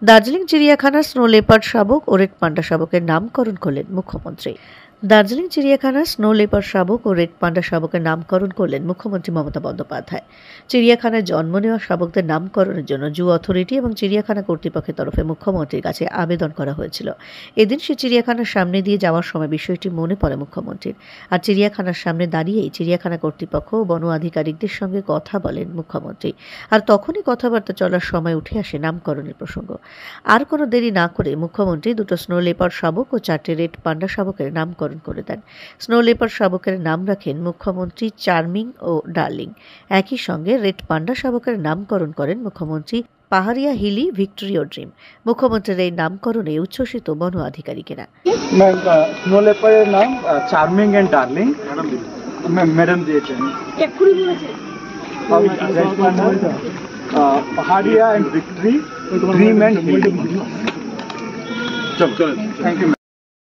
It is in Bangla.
দার্জিলিং চিড়িয়াখানার স্নো লেপার্ড শাবক ও রেড পান্ডা শাবকের নামকরণ করলেন মুখ্যমন্ত্রী। দার্জিলিং চিড়িয়াখানার স্নো লেপার্ড শাবক ও রেড পান্ডা শাবকের নামকরণ করলেন মুখ্যমন্ত্রী মমতা বন্দ্যোপাধ্যায়। চিড়িয়াখানায় জন্ম নেওয়া শাবকদের নামকরণের জন্য জু অথরিটি এবং চিড়িয়াখানা কর্তৃপক্ষের তরফে মুখ্যমন্ত্রীর কাছে আবেদন করা হয়েছিল। এদিন সে চিড়িয়াখানার সামনে দিয়ে যাওয়ার সময় বিষয়টি মনে পড়ে মুখ্যমন্ত্রীর। আর চিড়িয়াখানার সামনে দাঁড়িয়েই চিড়িয়াখানা কর্তৃপক্ষ ও বন আধিকারিকদের সঙ্গে কথা বলেন মুখ্যমন্ত্রী। আর তখনই কথাবার্তা চলার সময় উঠে আসে নামকরণের প্রসঙ্গ। আর কোনো দেরি না করে মুখ্যমন্ত্রী দুটো স্নো লেপার্ড শাবক ও 4টে রেড পান্ডা শাবকের নামকরণ করে দেন। স্নো লেপার্ড শাবকের নাম রাখেন মুখ্যমন্ত্রী চার্মিং ও ডার্লিং। একই সঙ্গে রেড পান্ডা শাবকের নামকরণ করেন মুখ্যমন্ত্রী পাহাড়িয়া হিলি ভিক্টোরিয়া ড্রিম। মুখ্যমন্ত্রীর এই নামকরণে উচ্ছ্বসিত বন আধিকারিকেরা। স্নো লেপার্ডের নাম চার্মিং এন্ড ডার্লিং ম্যাডাম দিয়েছেন। Paharia and victory dream and Hili. চলো, থ্যাংক ইউ।